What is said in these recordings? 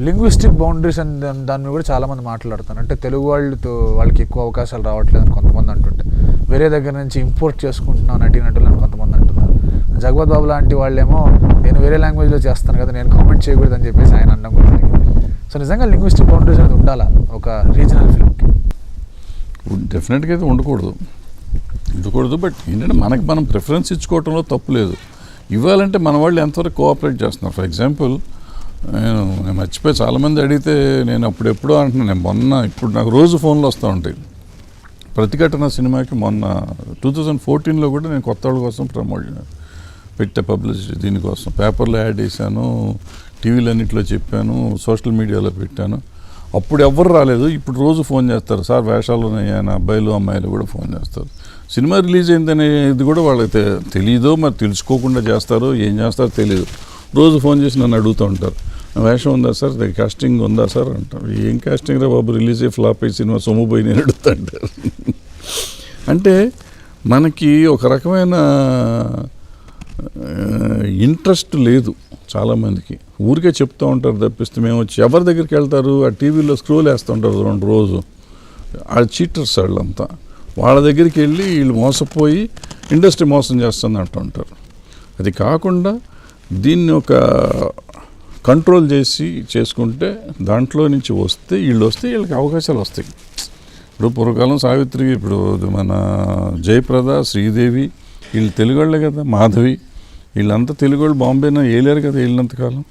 Linguistic boundaries అని దాని మీద కూడా చాలామంది మాట్లాడుతారు. అంటే తెలుగు వాళ్ళకి ఎక్కువ అవకాశాలు రావట్లేదని కొంతమంది అంటుంటే, వేరే దగ్గర నుంచి ఇంపోర్ట్ చేసుకుంటున్నాను నటీనటులని కొంతమంది అంటున్నారు. జగపతి బాబు లాంటి వాళ్ళేమో నేను వేరే లాంగ్వేజ్లో చేస్తాను కదా, నేను కామెంట్ చేయకూడదని చెప్పేసి ఆయన అనడం కూడా జరిగింది. సో నిజంగా లింగ్విస్టిక్ బౌండరీస్ అనేది ఉండాలా ఒక రీజనల్ ఫిల్మ్కి? డెఫినెట్గా అయితే ఉండకూడదు. బట్ ఏంటంటే మనం ప్రిఫరెన్స్ ఇచ్చుకోవడంలో తప్పు లేదు. ఇవ్వాలంటే మన వాళ్ళు ఎంతవరకు కోఆపరేట్ చేస్తున్నారు. ఫర్ ఎగ్జాంపుల్ నేను మర్చిపోయి చాలామంది అడిగితే నేను అప్పుడెప్పుడో అంటున్నాను, ఇప్పుడు నాకు రోజు ఫోన్లు వస్తూ ఉంటాయి. ప్రతిఘటన సినిమాకి మొన్న 2014లో కూడా నేను కొత్త వాళ్ళ కోసం ప్రమోట్ పెట్టా, పబ్లిసిటీ దీనికోసం పేపర్లో యాడ్ చేశాను, టీవీలన్నింటిలో చెప్పాను, సోషల్ మీడియాలో పెట్టాను. అప్పుడు ఎవ్వరు రాలేదు. ఇప్పుడు రోజు ఫోన్ చేస్తారు, సార్ వేషాలు ఉన్నాయని అబ్బాయిలు అమ్మాయిలు కూడా ఫోన్ చేస్తారు. సినిమా రిలీజ్ అయిందనేది కూడా వాళ్ళకి తెలియదో మరి తెలుసుకోకుండా చేస్తారో ఏం చేస్తారో తెలియదు. రోజు ఫోన్ చేసి నన్ను అడుగుతూ ఉంటారు, వేషం ఉందా సార్, కాస్టింగ్ ఉందా సార్ అంటారు. ఏం కాస్టింగ్ రా బాబు, రిలీజ్ అయ్యి ఫ్లాప్ అయ్యి సినిమా సొమ్ము పోయి నేను అడుగుతుంటారు. అంటే మనకి ఒక రకమైన ఇంట్రెస్ట్ లేదు చాలామందికి. ఊరికే చెప్తూ ఉంటారు తప్పిస్తే మేము వచ్చి ఎవరి దగ్గరికి వెళ్తారు, ఆ టీవీలో స్క్రోల్ వేస్తూ ఉంటారు రోజు. ఆ చీటర్స్ వాళ్ళంతా, వాళ్ళ దగ్గరికి వెళ్ళి వీళ్ళు మోసపోయి ఇండస్ట్రీ మోసం చేస్తుంది అంటూ ఉంటారు. అది కాకుండా దీన్ని ఒక కంట్రోల్ చేసుకుంటే దాంట్లో నుంచి వీళ్ళకి అవకాశాలు వస్తాయి. ఇప్పుడు పూర్వకాలం సావిత్రి, ఇప్పుడు మన జయప్రద, శ్రీదేవి వీళ్ళు తెలుగు వాళ్ళే కదా, మాధవి వీళ్ళంతా తెలుగు వాళ్ళు. బాంబేనా వేయలేరు కదా వెళ్ళినంతకాలం.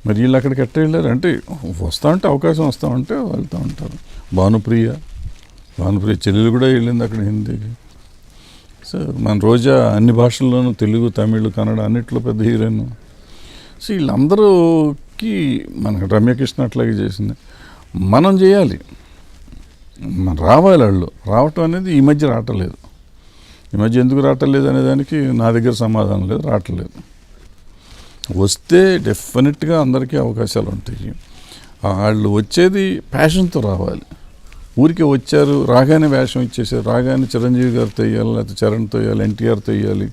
మరి వీళ్ళు అక్కడికి ఎట్ట వెళ్ళారు అంటే వస్తూ ఉంటే అవకాశం వస్తూ ఉంటే వెళ్తూ ఉంటారు. భానుప్రియ చెల్లెలు కూడా వెళ్ళింది అక్కడ హిందీకి. సో మన రోజా అన్ని భాషల్లోనూ తెలుగు, తమిళ్, కన్నడ అన్నిట్లో పెద్ద హీరోయిన్. సో వీళ్ళందరూకి మనకు రమ్యకృష్ణ అట్లాగే చేసింది. మనం చేయాలి, రావాలి. వాళ్ళు రావటం అనేది ఈ మధ్య రావట్లేదు. ఈ మధ్య ఎందుకు రావట్లేదు అనే దానికి నా దగ్గర సమాధానం లేదు, రావట్లేదు. వస్తే డెఫినెట్గా అందరికీ అవకాశాలు ఉంటాయి. వాళ్ళు వచ్చేది ప్యాషన్తో రావాలి. ఊరికే వచ్చారు, రాగానే వేషం ఇచ్చేసారు, రాగానే చిరంజీవి గారితో వేయాలి, లేకపోతే చరణ్తో వేయాలి, ఎన్టీఆర్తో వేయాలి,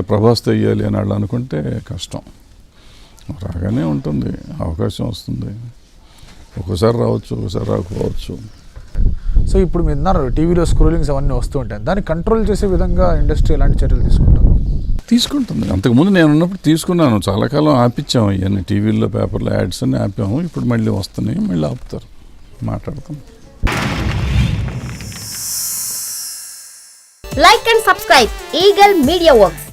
ప్రభాస్తో వేయాలి అని వాళ్ళు అనుకుంటే కష్టం. రాగానే ఉంటుంది, అవకాశం వస్తుంది. ఒక్కోసారి రావచ్చు, ఒకసారి రాకపోవచ్చు. సో ఇప్పుడు మీరు అన్నారు టీవీలో స్క్రోలింగ్స్ అవన్నీ వస్తూ ఉంటాయి, దాన్ని కంట్రోల్ చేసే విధంగా ఇండస్ట్రీ ఎలాంటి చర్యలు తీసుకుంటుంది? అంతకుముందు నేను ఉన్నప్పుడు తీసుకున్నాను, చాలా కాలం ఆపించాము. ఇవన్నీ టీవీల్లో, పేపర్లో యాడ్స్ అన్నీ ఆపాము. ఇప్పుడు మళ్ళీ వస్తున్నాయి, మళ్ళీ ఆపుతారు. మాట్లాడతాం. Like and subscribe Eagle Media Works.